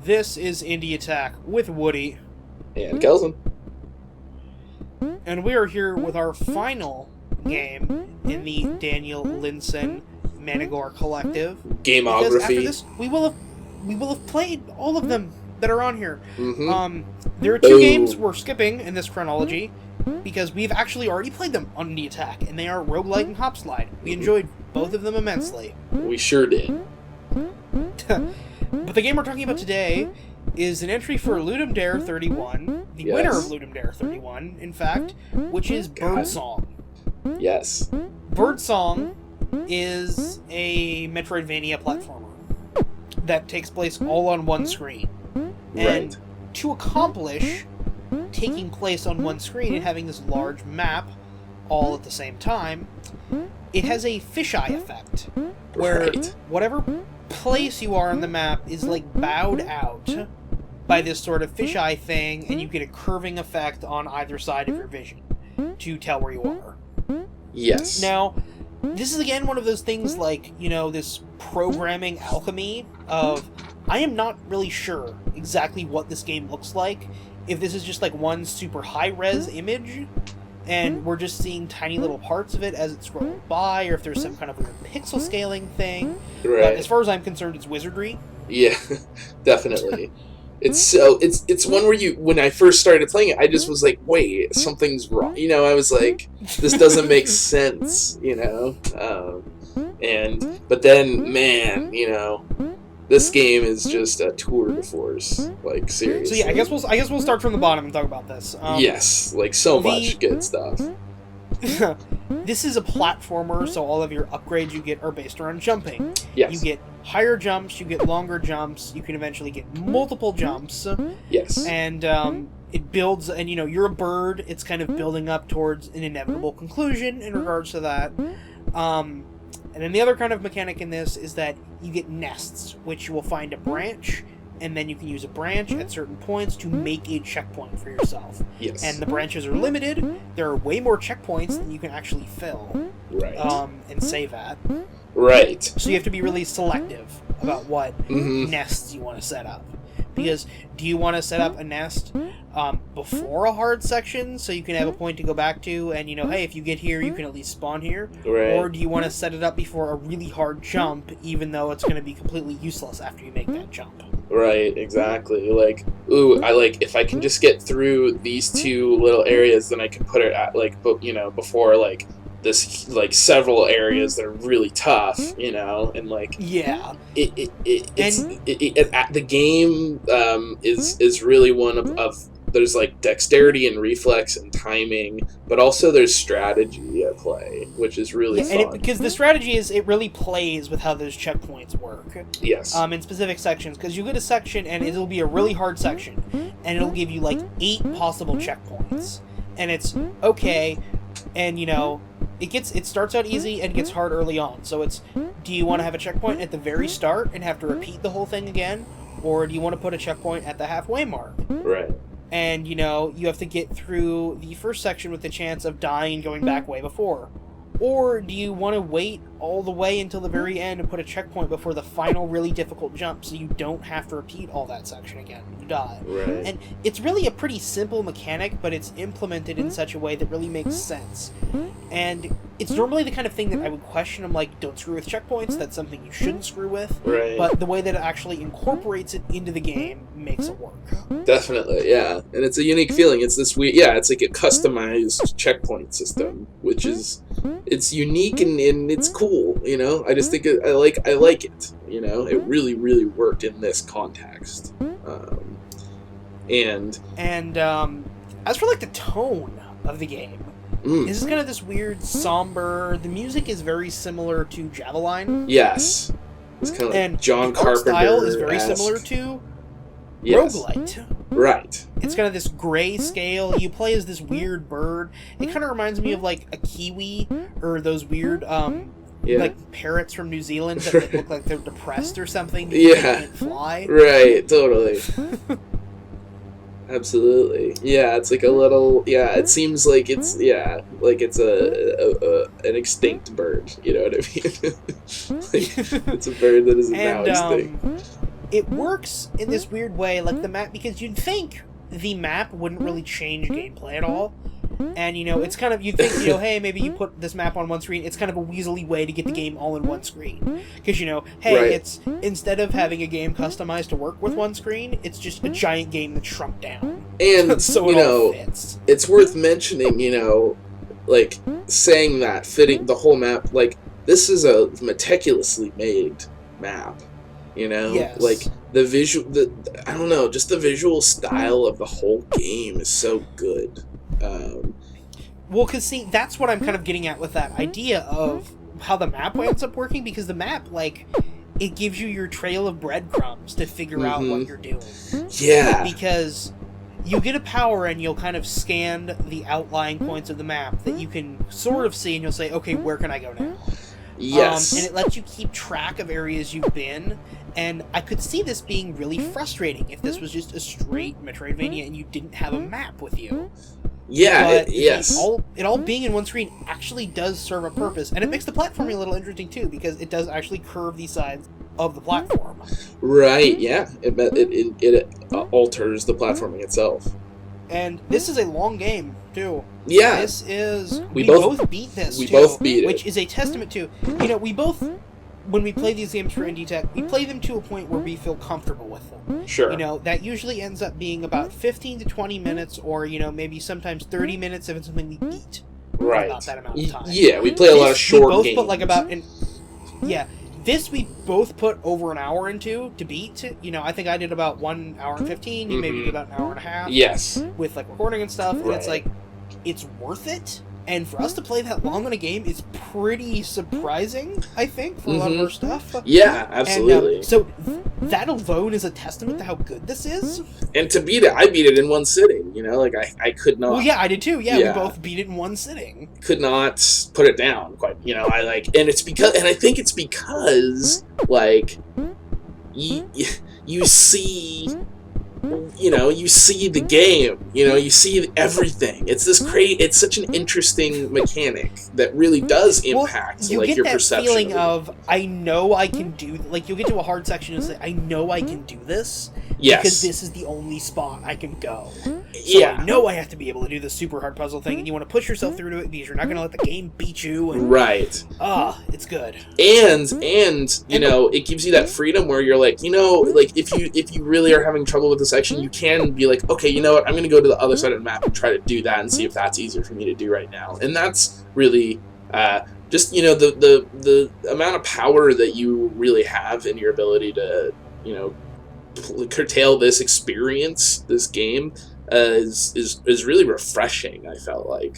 This is Indie Attack with Woody. And Kelson. And we are here with our final game in the Daniel Linson Manigore Collective. Gameography. Because after this, we will have played all of them that are on here. Mm-hmm. There are two games we're skipping in this chronology because we've actually already played them on Indie Attack, and they are Roguelite and Hopslide. We enjoyed both of them immensely. We sure did. But the game we're talking about today is an entry for Ludum Dare 31, the winner of Ludum Dare 31, in fact, which is Birdsong. Yes. Birdsong is a Metroidvania platformer that takes place all on one screen. And to accomplish taking place on one screen and having this large map all at the same time, it has a fisheye effect, where whatever place you are on the map is like bowed out by this sort of fisheye thing, and you get a curving effect on either side of your vision to tell where you are. Yes. Now, this is again one of those things like, you know, this programming alchemy of, I am not really sure exactly what this game looks like, if this is just like one super high-res image, and we're just seeing tiny little parts of it as it scrolls by, or if there's some kind of weird pixel scaling thing. Right. But as far as I'm concerned, it's wizardry. Yeah, definitely. It's one where when I first started playing it, I just was like, wait, something's wrong. You know, I was like, this doesn't make sense, you know? But then, man, you know, this game is just a tour de force, like, seriously. So yeah, I guess we'll start from the bottom and talk about this. Yes, like so much good stuff. This is a platformer, so all of your upgrades you get are based around jumping. Yes. You get higher jumps, you get longer jumps, you can eventually get multiple jumps. Yes. And it builds, and you know, you're a bird, it's kind of building up towards an inevitable conclusion in regards to that. And then the other kind of mechanic in this is that you get nests, which you will find a branch, and then you can use a branch at certain points to make a checkpoint for yourself. Yes. And the branches are limited. There are way more checkpoints than you can actually fill. Right. And save at. Right. So you have to be really selective about what nests you want to set up. Because do you want to set up a nest before a hard section so you can have a point to go back to, and you know, hey, if you get here, you can at least spawn here? Right. Or do you want to set it up before a really hard jump, even though it's going to be completely useless after you make that jump? Right, exactly. Like, if I can just get through these two little areas, then I can put it at, like, you know, before, like, this, like, several areas that are really tough, you know, and, like... Yeah. The game is really one of there's, like, dexterity and reflex and timing, but also there's strategy at play, which is really fun. Because the strategy is, it really plays with how those checkpoints work. Yes. In specific sections, because you get a section, and it'll be a really hard section, and it'll give you, like, 8 possible checkpoints. And it's, okay, and, you know... It starts out easy and gets hard early on. So it's, do you want to have a checkpoint at the very start and have to repeat the whole thing again? Or do you want to put a checkpoint at the halfway mark? Right. And, you know, you have to get through the first section with the chance of dying and going back way before. Or do you want to wait all the way until the very end and put a checkpoint before the final really difficult jump so you don't have to repeat all that section again when you die? Right. And it's really a pretty simple mechanic, but it's implemented in such a way that really makes sense. And it's normally the kind of thing that I would question. I'm like, don't screw with checkpoints, that's something you shouldn't screw with. Right. But the way that it actually incorporates it into the game makes it work. Definitely, yeah. And it's a unique feeling. It's this weird, yeah, it's like a customized checkpoint system, which is, it's unique and it's cool, you know? I just think I like it, you know? It really, really worked in this context. And as for, like, the tone of the game, this is kind of this weird, somber... The music is very similar to Javeline. Yes. It's kind of like John Carpenter. The art style is very similar to Roguelite. Right. It's kind of this gray scale. You play as this weird bird. It kind of reminds me of, like, a kiwi, or those weird, like, parrots from New Zealand that look like they're depressed or something because they can't fly. Right, totally. Absolutely. Yeah, it's like a little... Yeah, it seems like it's... Yeah, like it's an extinct bird. You know what I mean? Like, it's a bird that is now extinct. it works in this weird way, like the map, because you'd think the map wouldn't really change gameplay at all. And, it's kind of, you think, hey, maybe you put this map on one screen, it's kind of a weaselly way to get the game all in one screen. Because, hey, Right. it's, instead of having a game customized to work with one screen, it's just a giant game that's shrunk down. And, So it all fits. it's worth mentioning, like, saying that, fitting the whole map, like, this is a meticulously made map, Yes. Like, I don't know, just the visual style of the whole game is so good. Well, because, see, that's what I'm kind of getting at with that idea of how the map ends up working, because the map, like, it gives you your trail of breadcrumbs to figure out what you're doing. Yeah. Because you get a power and you'll kind of scan the outlying points of the map that you can sort of see, and you'll say, okay, where can I go now? Yes. And it lets you keep track of areas you've been, and I could see this being really frustrating if this was just a straight Metroidvania and you didn't have a map with you. Yeah, But yes. it all being in one screen actually does serve a purpose, and it makes the platforming a little interesting too, because it does actually curve the sides of the platform. Right, yeah. It alters the platforming itself. And this is a long game too. Yeah. This is We we both- both beat this. we too, both beat it. which is a testament to we both, when we play these games for Indie Tech, we play them to a point where we feel comfortable with them. Sure. That usually ends up being about 15 to 20 minutes, or maybe sometimes 30 minutes if it's something we beat. Right. About that amount of time. Yeah, we play a lot of short we both games. put like about this we both put over an hour into to beat. I think I did about 1 hour and 15. You maybe did about an hour and a half. Yes. With like recording and stuff, and it's Right. like, it's worth it. And for us to play that long on a game is pretty surprising, I think, for a lot of our stuff. Yeah, absolutely. And, so that alone is a testament to how good this is. And to beat it, I beat it in one sitting. Like I could not. Well, yeah, I did too. Yeah, Yeah. we both beat it in one sitting. Could not put it down quite. I like, and it's because, and I think it's because like you see. You see the game, you see everything. It's it's such an interesting mechanic that really does impact you like get your that perception feeling of of, I know I can do, like, you'll get to a hard section and say, I know I can do this. Yes. Because this is the only spot I can go. So Yeah. I know I have to be able to do this super hard puzzle thing, and you want to push yourself through to it because you're not going to let the game beat you. And, Right. it's good. And it gives you that freedom where you're like, like if you really are having trouble with the section, you can be like, okay, you know what, I'm going to go to the other side of the map and try to do that and see if that's easier for me to do right now. And that's really just the amount of power that you really have in your ability to curtail this experience, this game, is really refreshing. I felt like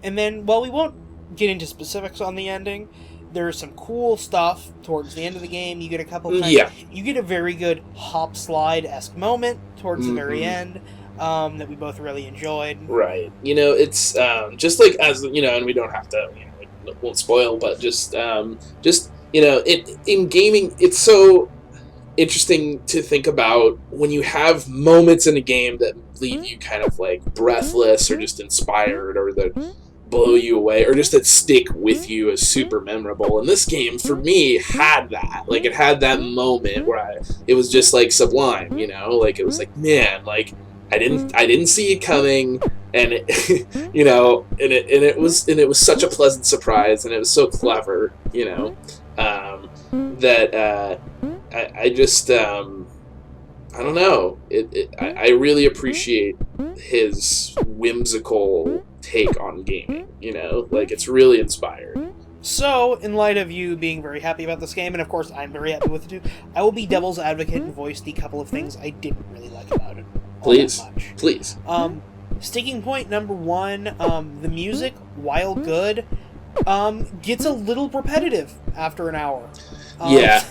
And then, while we won't get into specifics on the ending, there's some cool stuff towards the end of the game. You get a couple times. Yeah. You get a very good hop slide-esque moment towards the very end that we both really enjoyed. Right. It's just like, as and we don't have to, it won't spoil, but just in gaming, it's so interesting to think about when you have moments in a game that leave you kind of like breathless or just inspired, or that blow you away, or just that stick with you as super memorable. And this game, for me, had that. Like, it had that moment where it was just like sublime, like it was like, man, like I didn't see it coming, and it, it was such a pleasant surprise, and it was so clever, that I just I don't know. I really appreciate his whimsical take on gaming. Like, it's really inspired. So, in light of you being very happy about this game, and of course I'm very happy with it too, I will be devil's advocate and voice the couple of things I didn't really like about it. Please, All that much. please. Sticking point number one, the music, while good, gets a little repetitive after an hour. Yeah.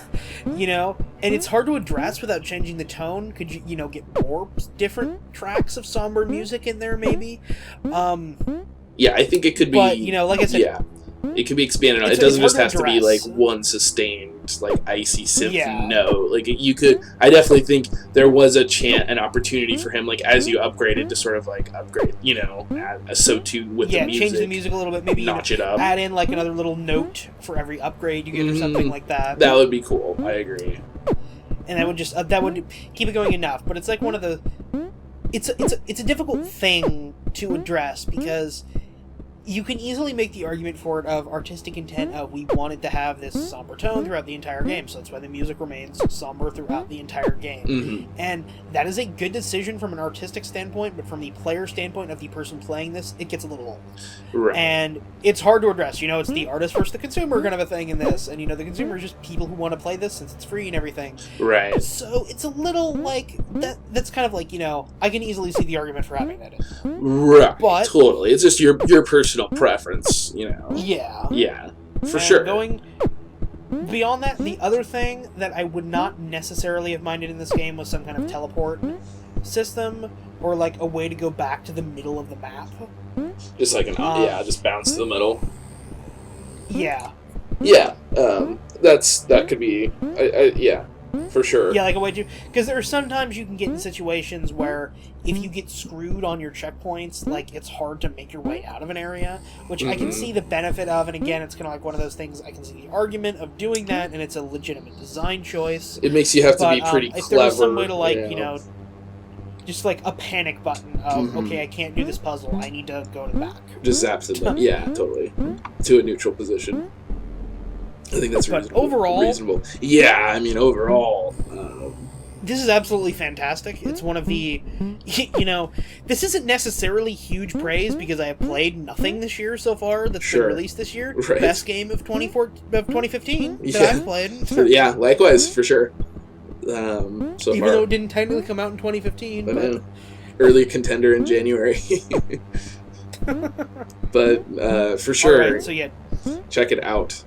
And it's hard to address without changing the tone. Could you, get more different tracks of somber music in there, maybe? Yeah, I think it could be. But, like I said, yeah. It can be expanded on. It's- It doesn't it's just hard have to to be like address. one sustained, like icy synth. Yeah. No, like you could. I definitely think there was an opportunity for him, like as you upgraded, to sort of like upgrade, add a so too with the music, change the music a little bit. Maybe notch it up. add in like another little note for every upgrade you get, or something like that. That would be cool. I agree. And that would just that would keep it going enough. But it's like one of the it's a difficult thing to address because you can easily make the argument for it of artistic intent of we wanted to have this somber tone throughout the entire game, so that's why the music remains somber throughout the entire game. Mm-hmm. And that is a good decision from an artistic standpoint, but from the player standpoint of the person playing this, it gets a little old. Right. And it's hard to address. It's the artist versus the consumer kind of a thing in this. And, the consumer is just people who want to play this since it's free and everything. Right. So it's a little like, that's kind of like, I can easily see the argument for having that in. Right. But- totally. It's just your personal preference, Yeah. Yeah. For And sure. Going beyond that, the other thing that I would not necessarily have minded in this game was some kind of teleport system or like a way to go back to the middle of the map. Just like just bounce to the middle. Yeah. Yeah. That could be. Yeah. For sure. Yeah, like a way to... Because there are sometimes you can get in situations where if you get screwed on your checkpoints, like, it's hard to make your way out of an area, which I can see the benefit of, and again, it's kind of like one of those things, I can see the argument of doing that, and it's a legitimate design choice. It makes you have to But be pretty if clever. there was some way to, like, yeah. just like a panic button of, okay, I can't do this puzzle, I need to go to the back. Just zaps them. Yeah, totally. To a neutral position. I think that's But reasonable. overall- Reasonable. Yeah, I mean, overall. This is absolutely fantastic. It's one of the, this isn't necessarily huge praise because I have played nothing this year so far that's Sure. been released this year. Right. Best game of 2015 that Yeah. I've played. Yeah, likewise, for sure. So Even far. though it didn't technically come out in 2015. I But know. Early contender in January. But for sure, Alright, so yeah, check it out.